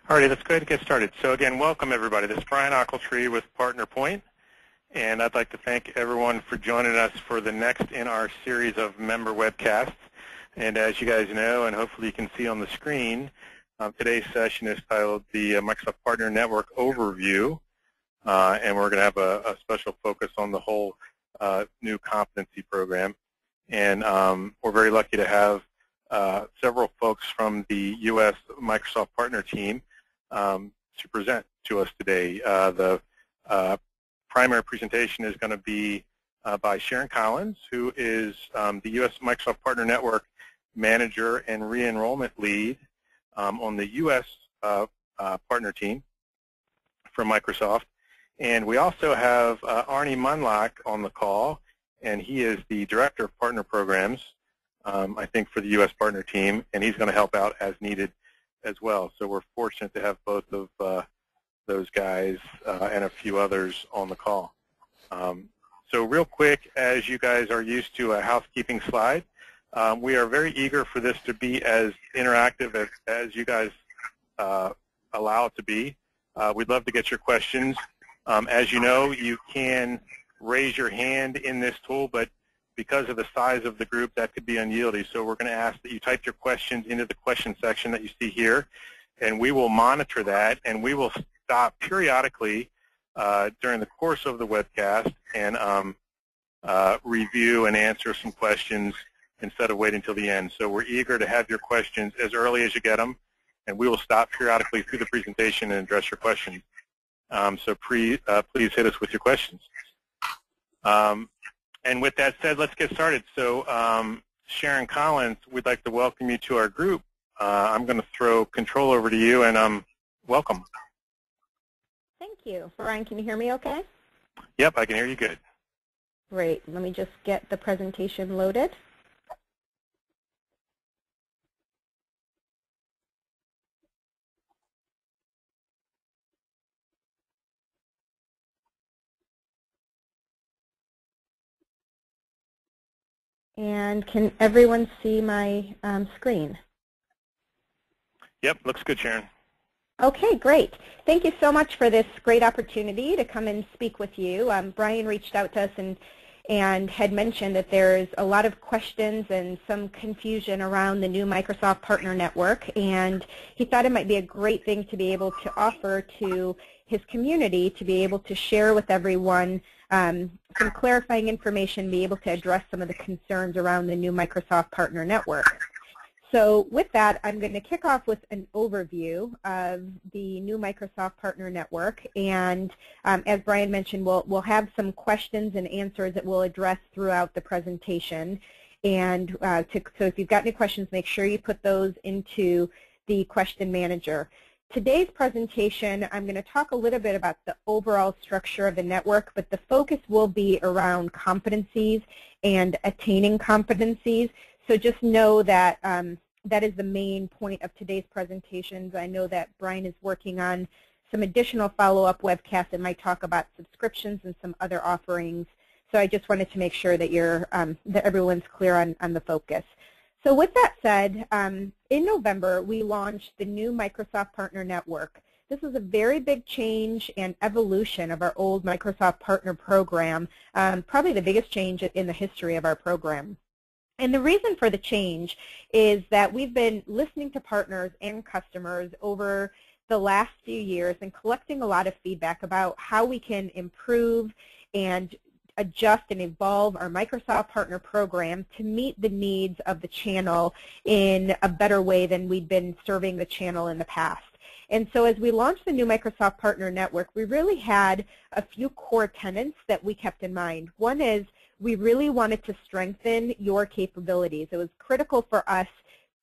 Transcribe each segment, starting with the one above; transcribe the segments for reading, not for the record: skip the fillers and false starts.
Alrighty, let's go ahead and get started. So again, welcome everybody. This is Brian Ochiltree with PartnerPoint, and I'd like to thank everyone for joining us for the next in our series of member webcasts. And as you guys know, and hopefully you can see on the screen, today's session is titled the Microsoft Partner Network Overview, and we're going to have a special focus on the whole new competency program. And we're very lucky to have several folks from the U.S. Microsoft Partner team to present to us today. The primary presentation is going to be by Sharon Collins, who is the U.S. Microsoft Partner Network Manager and Re-enrollment Lead on the U.S. Partner team from Microsoft. And we also have Arnie Munlock on the call, and he is the Director of Partner Programs, I think, for the U.S. Partner team, and he's going to help out as needed as well. So we're fortunate to have both of those guys and a few others on the call. So real quick, as you guys are used to, a housekeeping slide. We are very eager for this to be as interactive as you guys allow it to be. We'd love to get your questions. As you know, you can raise your hand in this tool, but because of the size of the group, that could be unyieldy. So we're going to ask that you type your questions into the question section that you see here, and we will monitor that, and we will stop periodically during the course of the webcast and review and answer some questions instead of waiting until the end. So we're eager to have your questions as early as you get them, and we will stop periodically through the presentation and address your questions. So please hit us with your questions. And with that said, let's get started. So Sharon Collins, we'd like to welcome you to our group. I'm going to throw control over to you, and welcome. Thank you. Brian, can you hear me okay? Yep, I can hear you good. Great. Let me just get the presentation loaded. And can everyone see my screen? Yep, looks good, Sharon. Okay, great. Thank you so much for this great opportunity to come and speak with you. Brian reached out to us and had mentioned that there's a lot of questions and some confusion around the new Microsoft Partner Network, and he thought it might be a great thing to be able to offer to his community to be able to share with everyone some clarifying information, be able to address some of the concerns around the new Microsoft Partner Network. So with that, I'm going to kick off with an overview of the new Microsoft Partner Network. And as Brian mentioned, we'll have some questions and answers that we'll address throughout the presentation. And so if you've got any questions, make sure you put those into the question manager. Today's presentation, I'm going to talk a little bit about the overall structure of the network, but the focus will be around competencies and attaining competencies. So just know that that is the main point of today's presentations. I know that Brian is working on some additional follow-up webcasts that might talk about subscriptions and some other offerings. So I just wanted to make sure that that everyone's clear on the focus. So with that said, in November, we launched the new Microsoft Partner Network. This is a very big change and evolution of our old Microsoft Partner Program, probably the biggest change in the history of our program. And the reason for the change is that we've been listening to partners and customers over the last few years and collecting a lot of feedback about how we can improve and adjust and evolve our Microsoft Partner Program to meet the needs of the channel in a better way than we'd been serving the channel in the past. And so as we launched the new Microsoft Partner Network, we really had a few core tenets that we kept in mind. One is we really wanted to strengthen your capabilities. It was critical for us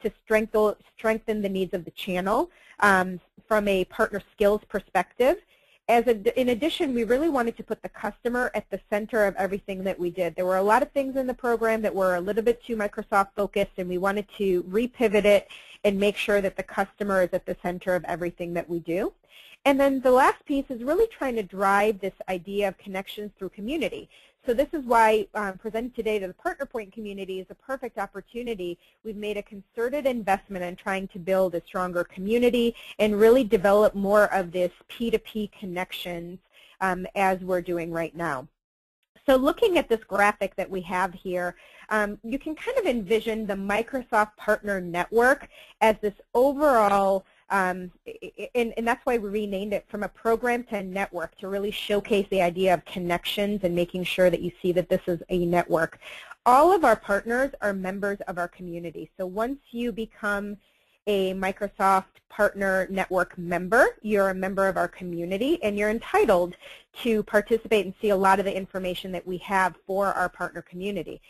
to strengthen the needs of the channel from a partner skills perspective. In addition, we really wanted to put the customer at the center of everything that we did. There were a lot of things in the program that were a little bit too Microsoft focused, and we wanted to repivot it and make sure that the customer is at the center of everything that we do. And then the last piece is really trying to drive this idea of connections through community. So this is why presenting today to the PartnerPoint community is a perfect opportunity. We've made a concerted investment in trying to build a stronger community and really develop more of this P2P connections as we're doing right now. So looking at this graphic that we have here, you can kind of envision the Microsoft Partner Network as this overall, and that's why we renamed it from a program to a network, to really showcase the idea of connections and making sure that you see that this is a network. All of our partners are members of our community. So once you become a Microsoft Partner Network member, you're a member of our community, and you're entitled to participate and see a lot of the information that we have for our partner community.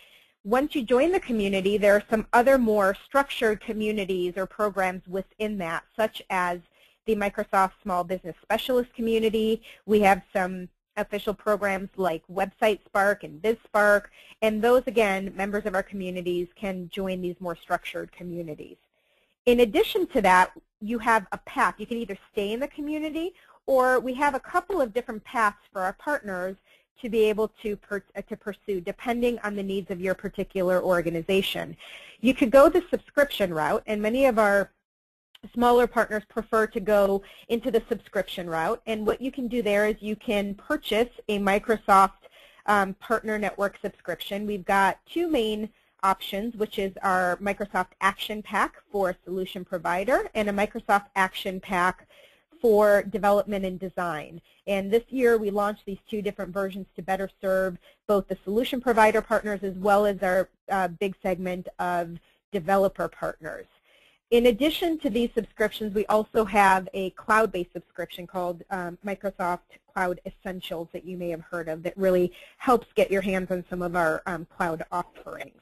Once you join the community, there are some other more structured communities or programs within that, such as the Microsoft Small Business Specialist community. We have some official programs like Website Spark and BizSpark, and those, again, members of our communities can join these more structured communities. In addition to that, you have a path. You can either stay in the community, or we have a couple of different paths for our partners to be able to pursue, depending on the needs of your particular organization. You could go the subscription route, and many of our smaller partners prefer to go into the subscription route. And what you can do there is you can purchase a Microsoft Partner Network subscription. We've got two main options, which is our Microsoft Action Pack for Solution Provider and a Microsoft Action Pack for Development and Design. And this year we launched these two different versions to better serve both the solution provider partners as well as our big segment of developer partners. In addition to these subscriptions, we also have a cloud-based subscription called Microsoft Cloud Essentials that you may have heard of, that really helps get your hands on some of our cloud offerings.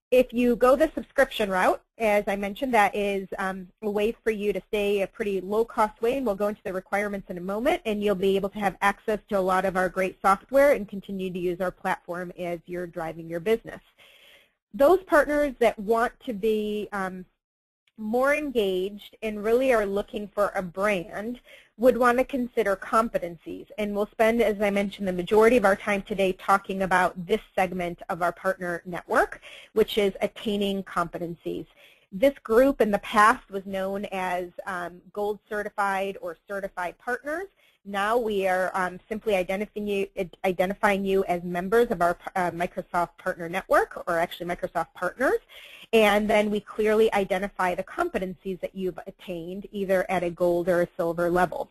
If you go the subscription route, as I mentioned, that is a way for you to stay a pretty low-cost way, and we'll go into the requirements in a moment, and you'll be able to have access to a lot of our great software and continue to use our platform as you're driving your business. Those partners that want to be more engaged and really are looking for a brand would want to consider competencies. And we'll spend, as I mentioned, the majority of our time today talking about this segment of our partner network, which is attaining competencies. This group in the past was known as Gold Certified or Certified Partners. Now we are simply identifying you as members of our Microsoft Partner Network, or actually Microsoft Partners, and then we clearly identify the competencies that you've attained either at a gold or a silver level.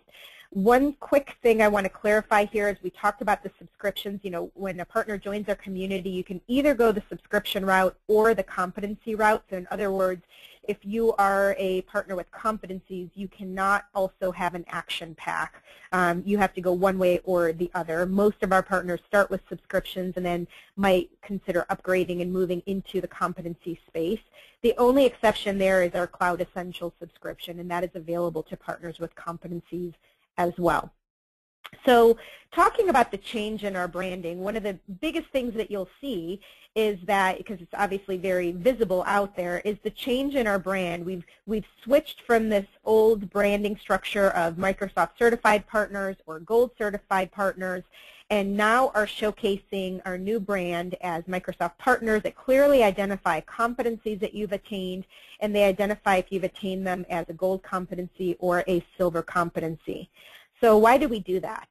One quick thing I want to clarify here is we talked about the subscriptions. You know, when a partner joins our community, you can either go the subscription route or the competency route. So in other words, if you are a partner with competencies, you cannot also have an action pack. You have to go one way or the other. Most of our partners start with subscriptions and then might consider upgrading and moving into the competency space. The only exception there is our Cloud Essentials subscription, and that is available to partners with competencies as well. So talking about the change in our branding, one of the biggest things that you'll see is that, because it's obviously very visible out there, is the change in our brand. We've switched from this old branding structure of Microsoft Certified Partners or Gold Certified Partners, and now are showcasing our new brand as Microsoft Partners that clearly identify competencies that you've attained, and they identify if you've attained them as a gold competency or a silver competency. So why do we do that?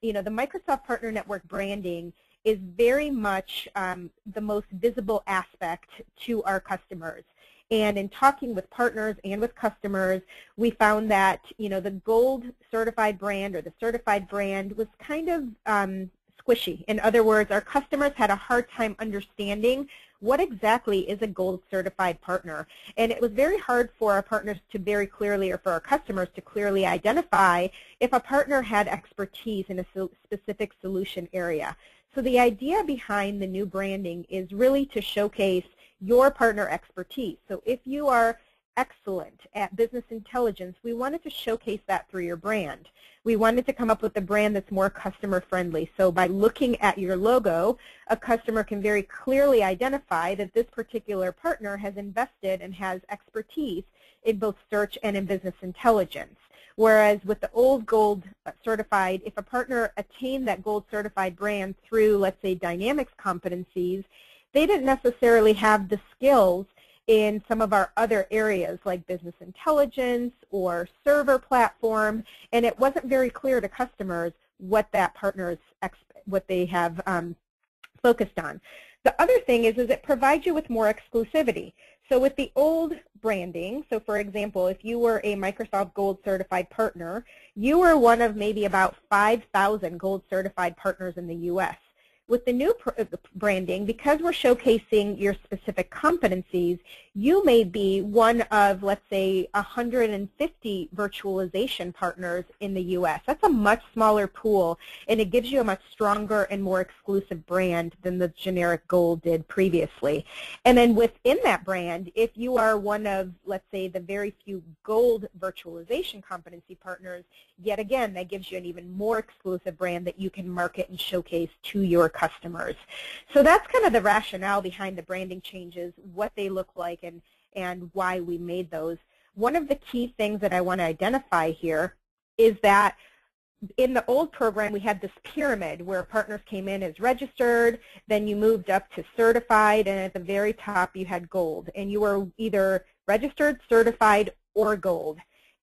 You know, the Microsoft Partner Network branding is very much the most visible aspect to our customers. And in talking with partners and with customers, we found that, you know, the gold certified brand or the certified brand was kind of squishy. In other words, our customers had a hard time understanding what exactly is a gold certified partner. And it was very hard for our partners to very clearly, or for our customers to clearly identify if a partner had expertise in a specific solution area. So the idea behind the new branding is really to showcase your partner expertise. So if you are excellent at business intelligence, we wanted to showcase that through your brand. We wanted to come up with a brand that's more customer friendly. So by looking at your logo, a customer can very clearly identify that this particular partner has invested and has expertise in both search and in business intelligence. Whereas with the old gold certified, if a partner attained that gold certified brand through, let's say, Dynamics competencies, they didn't necessarily have the skills in some of our other areas like business intelligence or server platform, and it wasn't very clear to customers what that partner is, what they have focused on. The other thing is it provides you with more exclusivity. So with the old branding, so for example, if you were a Microsoft Gold certified partner, you were one of maybe about 5,000 Gold certified partners in the U.S. With the new branding, because we're showcasing your specific competencies, you may be one of, let's say, 150 virtualization partners in the U.S. That's a much smaller pool, and it gives you a much stronger and more exclusive brand than the generic Gold did previously. And then within that brand, if you are one of, let's say, the very few Gold virtualization competency partners, yet again, that gives you an even more exclusive brand that you can market and showcase to your customers. So that's kind of the rationale behind the branding changes, what they look like, and why we made those. One of the key things that I want to identify here is that in the old program, we had this pyramid where partners came in as registered, then you moved up to certified, and at the very top you had Gold, and you were either registered, certified, or Gold.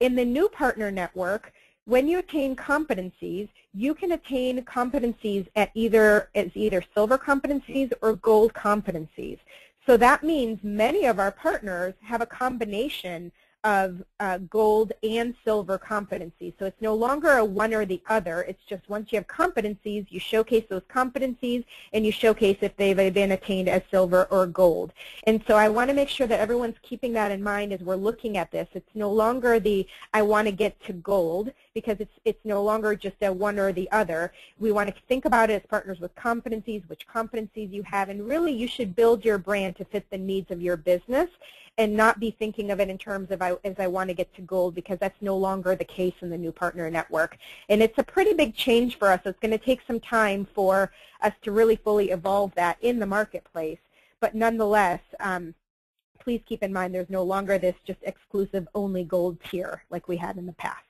In the new partner network, when you attain competencies, you can attain competencies at either silver competencies or gold competencies. So that means many of our partners have a combination of gold and silver competencies. So it's no longer a one or the other. It's just once you have competencies, you showcase those competencies, and you showcase if they've been attained as silver or gold. And so I want to make sure that everyone's keeping that in mind as we're looking at this. It's no longer the I want to get to gold, because it's no longer just a one or the other. We want to think about it as partners with competencies, which competencies you have, and really you should build your brand to fit the needs of your business and not be thinking of it in terms of as I want to get to gold, because that's no longer the case in the new partner network. And it's a pretty big change for us. It's going to take some time for us to really fully evolve that in the marketplace. But nonetheless, please keep in mind there's no longer this just exclusive only gold tier like we had in the past.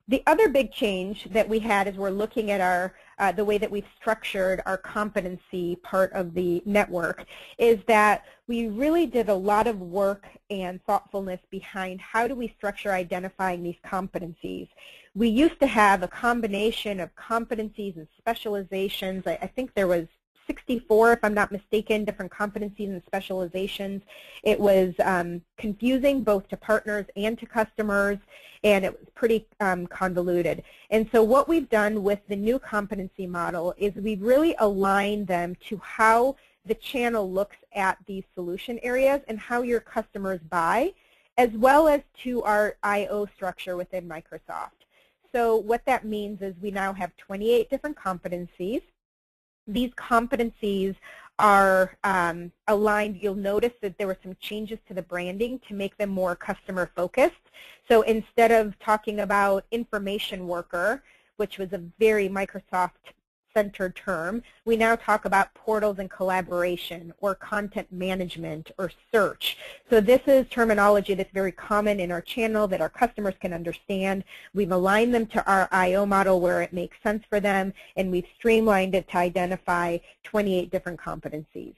The other big change that we had as we're looking at our the way that we've structured our competency part of the network is that we really did a lot of work and thoughtfulness behind how do we structure identifying these competencies. We used to have a combination of competencies and specializations. I think there was 64, if I'm not mistaken, different competencies and specializations. It was confusing both to partners and to customers, and it was pretty convoluted. And so what we've done with the new competency model is we've really aligned them to how the channel looks at these solution areas and how your customers buy, as well as to our I/O structure within Microsoft. So what that means is we now have 28 different competencies. These competencies are aligned. You'll notice that there were some changes to the branding to make them more customer focused. So instead of talking about information worker, which was a very Microsoft-centered term, we now talk about portals and collaboration, or content management, or search. So this is terminology that's very common in our channel that our customers can understand. We've aligned them to our I/O model where it makes sense for them, and we've streamlined it to identify 28 different competencies.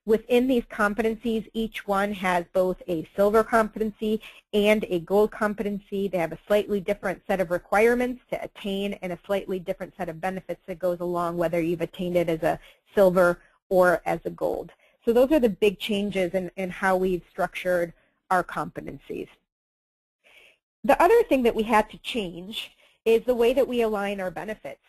Within these competencies, each one has both a silver competency and a gold competency. They have a slightly different set of requirements to attain and a slightly different set of benefits that goes along whether you've attained it as a silver or as a gold. So those are the big changes in how we've structured our competencies. The other thing that we had to change is the way that we align our benefits.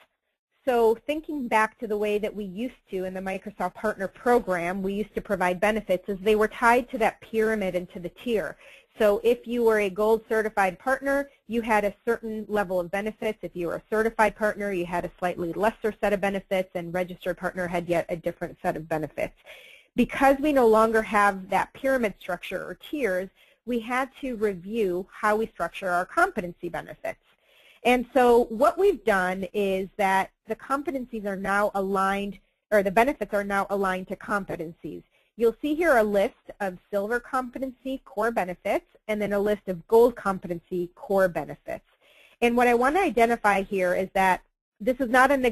So thinking back to the way that we used to in the Microsoft Partner Program, we used to provide benefits as they were tied to that pyramid and to the tier. So if you were a gold certified partner, you had a certain level of benefits. If you were a certified partner, you had a slightly lesser set of benefits, and registered partner had yet a different set of benefits. Because we no longer have that pyramid structure or tiers, we had to review how we structure our competency benefits. And so what we've done is that the competencies are now aligned, or the benefits are now aligned to competencies. you'll see here a list of silver competency core benefits and then a list of gold competency core benefits. And what I want to identify here is that this is not an